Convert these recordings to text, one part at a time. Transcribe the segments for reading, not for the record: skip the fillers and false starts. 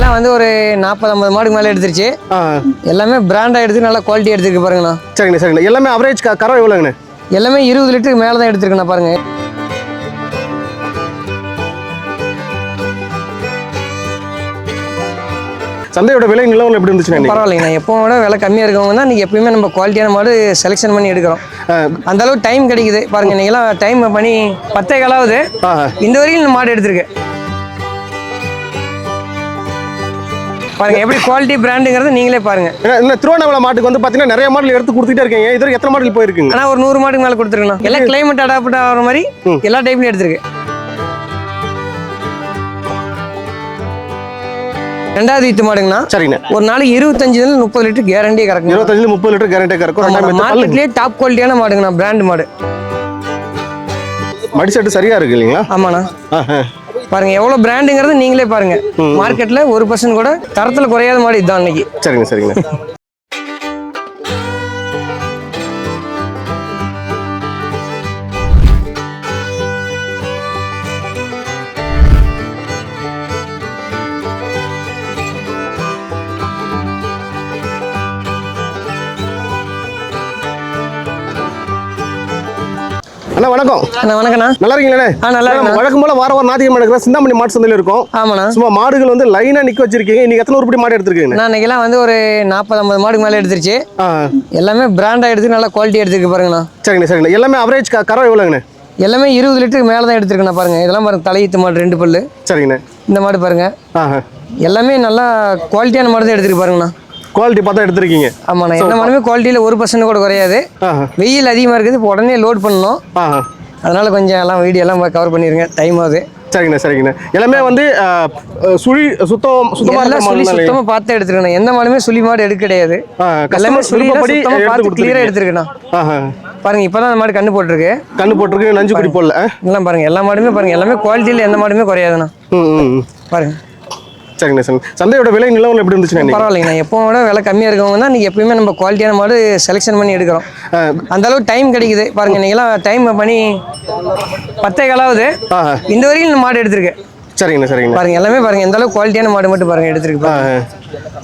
இன்னைக்கெல்லாம் வந்து ஒரு 40-50 மாடுக்கு மேலே எடுத்துருச்சு. எல்லாமே பிராண்டாக எடுத்து நல்லா குவாலிட்டி எடுத்துருக்கு பாருங்கண்ணா. சரிங்கண்ணா சரிங்கண்ணா. எல்லாமே அவரேஜ் கறவை எவ்வளோங்கண்ணே? எல்லாமே 20 லிட்டருக்கு மேலே தான் எடுத்துருக்கேண்ணா பாருங்க. சந்தையோட விலை நிலவரம் எப்படி இருந்துச்சுண்ணா? பரவாயில்லைங்கண்ணா, எப்பவும் விட விலை கம்மியாக இருக்கவங்க தான் இன்றைக்கி எப்பயுமே நம்ம குவாலிட்டியான மாடு செலெக்ஷன் பண்ணி எடுக்கிறோம். அந்த அளவுக்கு டைம் கிடைக்குது பாருங்க. இன்னைக்கெல்லாம் டைம் பண்ணி 10 காலாவது இந்த வரைக்கும் இந்த மாடு எடுத்திருக்கு பாருங்க. எப்படி குவாலிட்டி பிராண்டுங்கிறது நீங்களே பாருங்க. இந்த திருவண்ணாமலை மாட்டுக்கு வந்து பார்த்தீங்கன்னா நிறைய மாடல் எடுத்து கொடுத்துட்டே இருக்கீங்க. இது எத்தனை மாடல் போயிருக்குங்க? ஆனால் ஒரு 100 மாடுக்கு மேலே கொடுத்துருக்கணும். எல்லாம் கிளைமேட் அடாப்ட் ஆகிற மாதிரி எல்லா டைப்லையும் எடுத்திருக்கு. ரெண்டாவது ஈத்து மாடுங்கண்ணா. சரிங்கண்ணா. ஒரு நாளைக்கு 25-30 லிட்டர் கேரண்டியே கறக்கும். 25-30 லிட்டர் கேரண்டியே கறக்கும். மார்க்கெட்லேயே டாப் குவாலிட்டியான மாடுங்கண்ணா, பிராண்ட் மாடு. மடி செட்டு சரியா இருக்கு இல்லைங்களா? ஆமாண்ணா. பாருங்க எவ்வளவு பிராண்டுங்கிறது நீங்களே பாருங்க. மார்க்கெட்ல 1% கூட தரத்துல குறையாத மாடு இதுதான் இன்னைக்கு. சரிங்க சரிங்க. அண்ணா வணக்கம். அண்ணா வணக்கண்ணா. நல்லா இருக்கீங்களே? நல்லா இருக்கேன். வழக்கம் போல வாரம் ஞாயிற்றுக்கிழமை நடக்கிற சிந்தாமணி மாட்டு சந்தையில் இருக்கும். ஆமாண்ணா. சும்மா மாடுகள் வந்து லைனா நிக்க வச்சிருக்கீங்க. இன்னைக்கு எத்தனை உருப்படி மாடு எடுத்துருக்கீங்க? நான் இன்னைக்கெல்லாம் வந்து ஒரு 40-50 மாடுக்கு மேலே எடுத்துருச்சு. எல்லாமே பிராண்டா எடுத்து நல்லா குவாலிட்டி எடுத்துருக்கு பாருங்கண்ணா. சரிங்கண்ணா சரிங்கண்ணா. எல்லாமே அவரேஜ் கறவை எவ்வளோங்கண்ணே? எல்லாமே 20 லிட்டருக்கு மேலே தான் எடுத்துருக்கேண்ணா பாருங்க. இதெல்லாம் பாருங்க, தலையீத்து மாடு 2 பல்லு. சரிங்கண்ணா. இந்த மாடு பாருங்க. எல்லாமே நல்லா குவாலிட்டியான மாடு தான் எடுத்துருக்கு பாருங்கண்ணா. குவாலிட்டி பார்த்தா எடுத்துருக்கீங்க. ஆமாண்ணா. என்ன மாடுமே குவாலிட்டியில் 1% கூட குறையாது. வெயில் அதிகமாக இருக்குது, இப்போ உடனே லோட் பண்ணணும். அதனால கொஞ்சம் எல்லாம் வீடியோ எல்லாம் கவர் பண்ணிருங்க, டைம் ஆகுது. சரிங்கண்ணா சரிங்கண்ணா. எல்லாமே வந்து சுத்தமாக பார்த்து எடுத்துருக்கேன். எந்த மாடுமே சுழி மாடு எடுக்க கிடையாது. எல்லாமே பார்த்து கிளியரா எடுத்துருக்கேண்ணா. பாருங்க, இப்பதான் அந்த மாடு கண்ணு போட்டிருக்கு. நஞ்சு குடி போடல. எல்லாம் பாருங்க, எல்லா மாடுமே பாருங்க, எல்லாமே குவாலிட்டியில் எந்த மாடுமே குறையாதுண்ணா. பாருங்க. சரிங்கண்ணா சார். சந்தையோட விலை நிலவரம் எப்படி இருந்துச்சுண்ணா? பரவாயில்லைங்கண்ணா, எப்பவும் விட விலை கம்மியாக இருக்கவங்க தான் இன்றைக்கி எப்பயுமே நம்ம குவாலிட்டியான மாடு செலெக்ஷன் பண்ணி எடுக்கிறோம். அந்த அளவுக்கு டைம் கிடைக்குது பாருங்க. இன்னைக்கெல்லாம் டைம் பண்ணி 10 காலாவது இந்த வரைக்கும் இந்த மாடு எடுத்திருக்கு. சரிங்கண்ணா சரிங்க. பாருங்க எல்லாமே பாருங்க, எந்த அளவுக்கு குவாலிட்டியான மாடு மட்டும் பாருங்க எடுத்திருக்கு.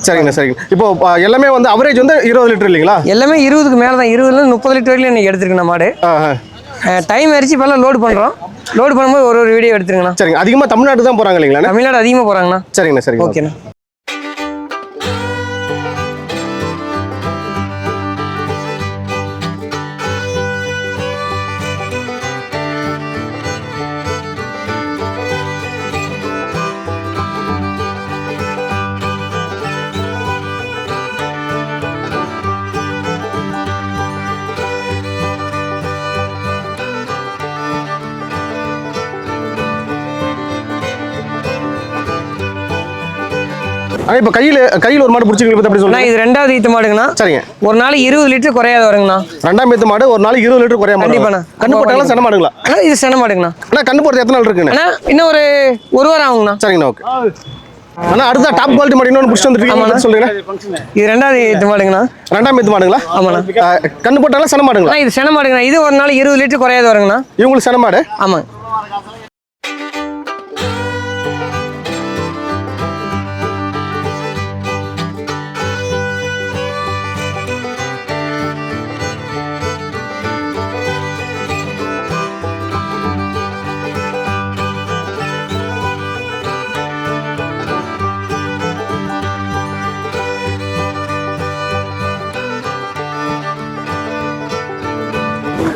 சரிங்கண்ணா சரிங்க. இப்போ எல்லாமே வந்து அவரேஜ் வந்து 20 லிட்டர் இல்லைங்களா? எல்லாமே 20க்கு மேலே தான், 20-30 லிட்டர் வரைக்கும் இன்னைக்கு எடுத்துருக்கேன் மாடு. டைம் ஆயிடுச்சு, இப்போல்லாம் லோடு பண்ணுறோம். லோடு பண்ணும்போது ஒரு வீடியோ எடுத்துருங்கண்ணா. சரிங்க. அதிகமாக தமிழ்நாடு தான் போகிறாங்க இல்லைங்களா? தமிழ்நாடு அதிகமாக போகிறாங்கண்ணா. சரிங்கண்ணா சரிங்க. ஓகேண்ணா. இப்போ கையில் ஒரு மாடு பிடிச்சிருக்கீங்க பற்றி அப்படி சொல்லுங்கள். இது ரெண்டாவது ஈத்து மாடுங்கண்ணா. சரிங்க. ஒரு நாளைக்கு 20 லிட்டர் குறையாத வருங்கண்ணா. ரெண்டாம் ஈத்து மாடு ஒரு நாளைக்கு 20 லிட்டர் குறையாம. கண்டிப்பாண்ணா. கண்ணு போட்டாலும் சென மாடுங்களா? இது சென மாடுங்கண்ணா. ஆனால் கண்ணு போடுறது எத்தனை நாள் இருக்குண்ணா? இன்னும் ஒரு வாரம் ஆகுங்கண்ணா. சரிங்கண்ணா. ஓகே. ஆனால் அடுத்த டாப் குவாலிட்டி மாடு இன்னொன்று பிடிச்சி வந்துருக்கீங்க சொல்லுங்க. இது ரெண்டாவது ஈத்து மாடுங்கண்ணா. ரெண்டாம் ஈத்து மாடுங்களா? ஆமாண்ணா. கண்ணு போட்டாலும் சென மாடுங்களா? இது சென மாடுங்கண்ணா. இது ஒரு நாளைக்கு 20 லிட்டர் குறையாத வருங்கண்ணா. இவங்களுக்கு சென மாடு? ஆமாங்க.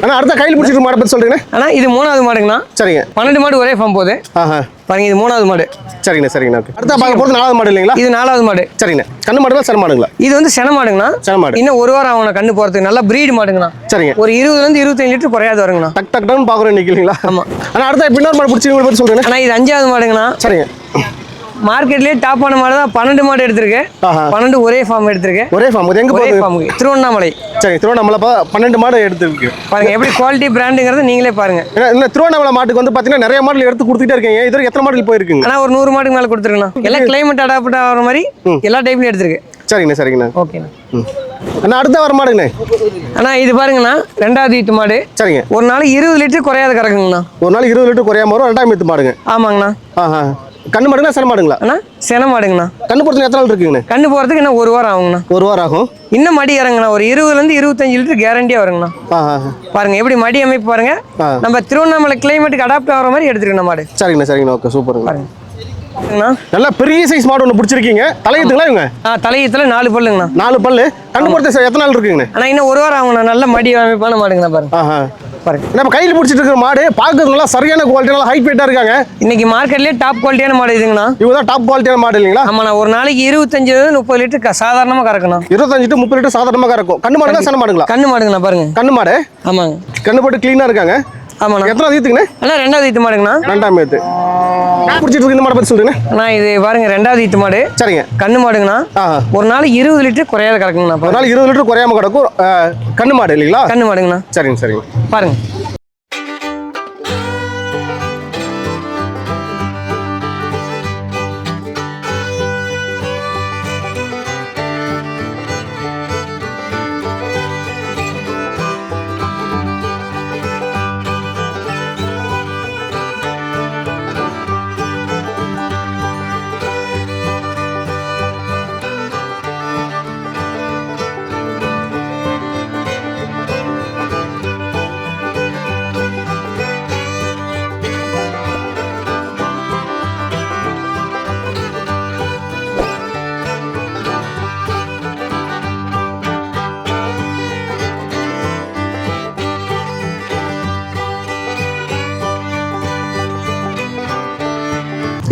ஆனால் அடுத்த கையில் பிடிச்சிட்டு மாடை பற்றி சொல்கிறீங்க. ஆனால் இது 3வது மாடுங்கண்ணா. சரிங்க. 12 மாடு ஒரே ஃபார்ம் போகுது. பாருங்க, இது 3வது மாடு. சரிங்கண்ணா சரிங்கண்ணா. அடுத்த பார்க்க போகிறது 4வது மாடு இல்லைங்களா? இது 4வது மாடு. சரிங்கண்ணா. கண்ணு மாடுங்களா சென மாடுங்களா? இது வந்து சென மாடுங்கண்ணா. சென மாடு. இன்னும் ஒரு வாரம் ஆகணும் கண்ணு போகிறதுக்கு. நல்லா பிரீடு மாடுங்கண்ணா. சரிங்க. ஒரு 20-25 லிட்டர் குறையாது வருங்கண்ணா. டக் டக் டக்குன்னு பார்க்குறோம் இன்னைக்கு இல்லைங்களா? ஆமாம். ஆனால் அடுத்த இன்னொரு மாடு பிடிச்சிங்க பற்றி சொல்கிறேன். ஆனால் இது 5வது மாடுங்கண்ணா. சரிங்க. மார்க்கெட்லயே டாப்பான மாடு தான். 12 மாடு எடுத்திருக்கு. 12 ஒரே ஃபார்ம் எடுத்திருக்கு. ஒரே ஃபார்ம். எங்க போகுது? திருவண்ணாமலை. சரி, திருவண்ணாமலை 12 மாடு எடுத்திருக்கு. பாருங்க எப்படி குவாலிட்டி பிராண்டுங்கிறது நீங்களே பாருங்க. இந்த திருவண்ணாமலை மாட்டுக்கு வந்து பாத்தீங்கன்னா நிறைய மாடல் எடுத்து கொடுத்துட்டே இருக்கீங்க. இது எத்தனை மாடல் போயிருக்குங்க? ஆனா ஒரு 100 மாடுக்கு மேல கொடுத்துருக்கேன். எல்லாம் கிளைமேட் அடாப்ட் ஆகிற மாதிரி எல்லா டைப்லையும் எடுத்திருக்கு. சரிங்கண்ணா சரிங்கண்ணா. ஓகேண்ணா. அண்ணா அடுத்த வர மாடுங்கண்ணே. அண்ணா இது பாருங்கண்ணா, ரெண்டாவது ஈத்து மாடு. சரிங்க. ஒரு நாளைக்கு 20 லிட்டர் குறையாத கறக்குங்கண்ணா. ஒரு நாளைக்கு 20 லிட்டர் குறையாம வரும். ரெண்டாம் ஈத்து மாடுங்க. ஆமாங்கண்ணா. கண்ணு மாடுங்களா சென மாடுங்களா? அண்ணா சென மாடுங்கண்ணா. கண்ணு போடுறதுக்கு எத்தனை நாள் இருக்குங்கண்ணே? கண்ணு போகிறதுக்கு இன்னும் 1 வாரம் ஆகுங்கண்ணா. 1 வாரம் ஆகும். இன்னும் மடி இறங்குண்ணா. ஒரு 20லேருந்து 25 லிட்டர் கேரண்டியாக வருங்கண்ணா. பாருங்க எப்படி மடி அமைப்பு பாருங்க. நம்ம திருவண்ணாமலை கிளைமேட்டுக்கு அடாப்ட் ஆகிற மாதிரி எடுத்துருக்கணும் மாடு. சரிங்கண்ணா சரிங்கண்ணா. ஓகே சூப்பருங்க. பாருங்க நல்லா பெரிய சைஸ் மாடு ஒன்று பிடிச்சிருக்கீங்க. தலையத்துங்களா இவங்க? தலையத்துல 4 பல்லுங்கண்ணா. 4 பல்லு. கண்ணு போடுறது எத்தனை நாள் இருக்குங்கண்ணே? ஆனால் இன்னும் 1 வாரம் ஆகுங்கண்ணா. நல்ல மடி அமைப்பான மாடுங்கண்ணா. பாருங்க பாருங்க. நம்ம கையில் பிடிச்சிட்டு இருக்கிற மாடு பார்க்கறது நல்லா சரியான குவாலிட்டி, நல்லா ஹைட் வெயிட்டாக இருக்காங்க. இன்னைக்கு மார்க்கெட்லேயே டாப் குவாலிட்டியான மாடு இதுங்கண்ணா. இவங்க தான் டாப் குவாலிட்டியான மாடு இல்லைங்களா? ஆமாண்ணா. ஒரு நாளைக்கு 25-30 லிட்டர் சாதாரணமாக கறக்கணும். 25 to 30 லிட்டர் சாதாரணமாக கறக்கும். கண்ணு மாடுங்களா சென மாடுங்களா? கண்ணு மாடுங்கண்ணா. பாருங்க கண்ணு மாடு. ஆமாங்க. கண்ணு போட்டு க்ளீனாக இருக்காங்க. ஆமாண்ணா. எத்தனை ஈத்துங்கண்ணே? அண்ணா 2வது ஈத்து மாடுங்கண்ணா. 2ஆம் ஈத்து. பிடிச்சிட்டு இருக்கு இந்த மாடை பற்றி சொல்லுங்கண்ணே. அண்ணா இது பாருங்க 2வது ஈத்து மாடு. சரிங்க. கண்ணு மாடுங்கண்ணா. ஒரு நாளைக்கு 20 லிட்டர் குறையாத கறக்குங்கண்ணா. ஒரு நாளைக்கு 20 லிட்டர் குறையாம கிடக்கும். கண்ணு மாடு இல்லைங்களா? கண்ணு மாடுங்கண்ணா. சரிங்க சரிங்க. பாருங்க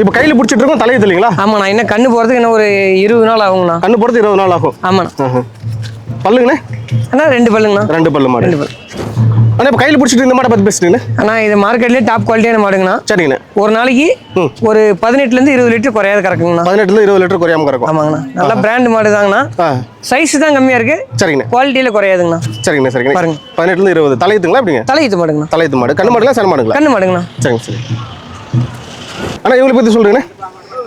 இப்போ கையில் பிடிச்சிட்டு இருக்கோம் தலையத்து இல்லைங்களா? ஆமாண்ணா. இன்னும் கண்ணு போகிறதுக்கு இன்னும் ஒரு 20 நாள் ஆகுங்கண்ணா. கண்ணு போகிறது 20 நாள் ஆகும். ஆமாண்ணா. பல்லுங்கண்ணே? அண்ணா 2 பல்லுங்கண்ணா. 2 பல்லு மாடு. 2 பல்லு. அண்ணா இப்போ கையில் பிடிச்சிட்டு இந்த மாடை பற்றி பேசுறீங்கண்ணே. அண்ணா இது மார்க்கெட்லேயே டாப் குவாலிட்டியான மாடுங்கண்ணா. சரிங்கண்ணே. ஒரு நாளைக்கு ஒரு 18லேருந்து 20 லிட்டர் குறையாத கறக்குங்கண்ணா. 18லேருந்து 20 லிட்டர் குறையாம கறக்கும். ஆமாங்கண்ணா. நல்ல பிராண்ட் மாடு தாங்கண்ணா. சைஸ் தான் கம்மியாக இருக்கு. சரிங்கண்ணே. குவாலிட்டியில் குறையாதுங்கண்ணா. சரிங்கண்ணே சரிங்கண்ணே. பாருங்க 18லேருந்து 20 தலையத்துங்களா எப்படிங்க? தலையத்து மாடுங்கண்ணா. தலையத்து மாடு. கண்ணு மாடுங்களா சென மாடுங்களா? கண்ணு மாடுங்கண்ணா. சரிங்க சரி. அண்ணா இவங்களை பற்றி சொல்கிறீங்கண்ணே.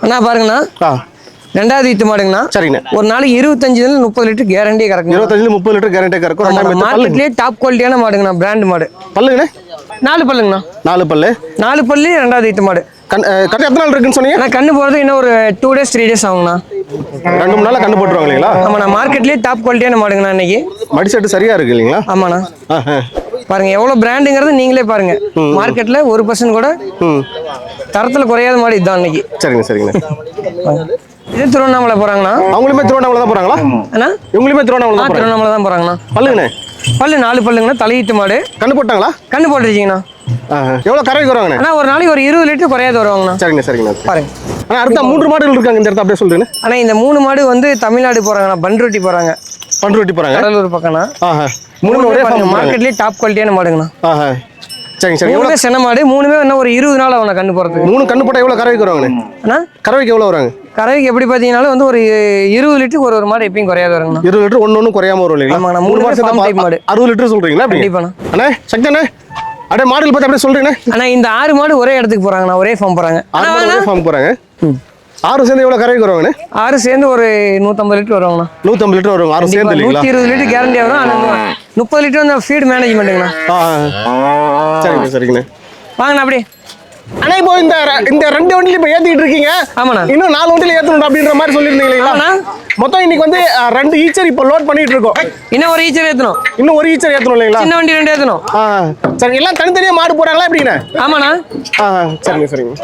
அண்ணா பாருங்கண்ணா 2வது ஈத்து மாடுங்கண்ணா. சரிங்கண்ணே. ஒரு நாளைக்கு 25லேருந்து 30 லிட்டர் கேரண்டியே கறக்குங்க. 25லேருந்து 30 லிட்டர் கேரண்டியே கறக்கும். மார்க்கெட்லேயே டாப் குவாலிட்டியான மாடுங்கண்ணா. பிராண்ட் மாடு. பல்லுங்கண்ணே? 4 பல்லுங்கண்ணா. 4 பல்லு. 4 பல்லு 2வது ஈத்து மாடு. கரெக்டாக எத்தனை நாள் இருக்குன்னு சொன்னீங்க? நான் கண்ணு போகிறது இன்னும் ஒரு 2 days 3 days ஆகுங்கண்ணா. 2-3 நாளில் கண்ணு போட்டுருவாங்க இல்லைங்களா? ஆமாண்ணா. மார்க்கெட்லேயே டாப் குவாலிட்டியான மாடுங்கண்ணா இன்னைக்கு. மடி செட்டு சரியா இருக்கு இல்லைங்களா? ஆமாண்ணா. பாருங்க எவ்வளோ பிராண்டுங்கிறது நீங்களே பாருங்க. மார்க்கெட்டில் 1% கூட தரத்தில் குறையாத மாடு இதுதான் இன்னைக்கு. சரிங்க சரிங்கண்ணே. இது திருவண்ணாமலை போகிறாங்கண்ணா. அவங்களுமே திருவண்ணாமலை தான் போகிறாங்களா? அண்ணா இவங்களுமே திருவண்ணாமலை தான் போகிறாங்கண்ணா. பல்லுங்கண்ணே? பல்லு 4 பல்லுங்கண்ணா. தலையீட்டு மாடு. கண்ணு போட்டாங்களா? கண்ணு போட்டுருச்சிங்கண்ணா. எவ்வளோ கறவைக்கு வருவாங்கண்ணே? அண்ணா ஒரு நாளைக்கு ஒரு 20 லிட்டர் குறையாத வருவாங்கண்ணா. சரிங்க சரிங்கண்ணா. பாருங்க. ஆனால் அடுத்த 3 மாடுகள் இருக்காங்க இந்த இடத்த அப்படியே சொல்றீங்க. ஆனால் இந்த 3 மாடு வந்து தமிழ்நாடு போகிறாங்கண்ணா. பண்ருட்டி போகிறாங்க. பண்ருட்டி போகிறாங்க. கடலூர் பக்கம்ண்ணா. 3 ஒரே மார்க்கெட்லேயே டாப் குவாலிட்டியான மாடுங்கண்ணா. சரிங்க சரி. எவ்வளோ சென மாடு? 3மே இன்னும் ஒரு 20 நாள் ஆகும்ண்ணா கண்ணு போகிறதுக்கு. 3 கண்ணு போட்டால் எவ்வளோ கறவைக்கு வருவாங்கண்ணே? அண்ணா கறவைக்கு எவ்வளோ வருவாங்க? கறவைக்கு எப்படி பார்த்தீங்கன்னாலும் வந்து ஒரு 20 லிட்டருக்கு ஒரு மாடு எப்பயும் குறையாது வருங்கண்ணா. 20 லிட்டர் ஒன்று குறையாம வரும் இல்லைங்களா? ஆமாங்கண்ணா. 3 மாடு 60 லிட்டர் சொல்கிறீங்களா? கண்டிப்பாண்ணா. அண்ணே சக்தி அண்ணே அப்படியே மாடல் பார்த்து அப்படியே சொல்கிறீங்கண்ணே. அண்ணா இந்த 6 மாடு ஒரே இடத்துக்கு போகிறாங்கண்ணா. ஒரே ஃபார்ம் போகிறாங்க. 6 மாடு ஒரே ஃபார்ம் போகிறாங்க. 6 சேர்ந்து எவ்வளோ கறவைக்கு வருவாங்கண்ணே? 6 சேர்ந்து ஒரு 150 லிட்டர் வருவாங்கண்ணா. 150 லிட்டர் வரும். 6 சேர்ந்து இல்லைங்களா? 120 லிட்டர் கேரண்டியாக வரும். ஆனால் 30 லிட்டர் வந்து ஃபீட் மேனேஜ்மெண்ட்டுங்கண்ணா. சரிங்க சரிங்கண்ணே. வாங்கண்ணா அப்படியே. அண்ணா இப்போ இந்த 2 வண்டியில் இப்போ ஏற்றிட்டு இருக்கீங்க. ஆமாண்ணா. இன்னும் 4 வண்டியில் ஏற்றணும் அப்படின்ற மாதிரி சொல்லியிருந்தீங்க இல்லைங்களா? மொத்தம் இன்னைக்கு வந்து 2 ஈச்சர் இப்போ லோட் பண்ணிட்டு இருக்கோம். இன்னும் ஒரு ஈச்சர் ஏற்றணும். இன்னும் ஒரு ஈச்சர் ஏற்றணும் இல்லைங்களா? சின்ன வண்டி 2 ஏற்றணும். சரி எல்லாம் தனித்தனியாக மாடு போறாங்களா எப்படிங்கண்ணே? ஆமாண்ணா. சரிங்க சரிங்க.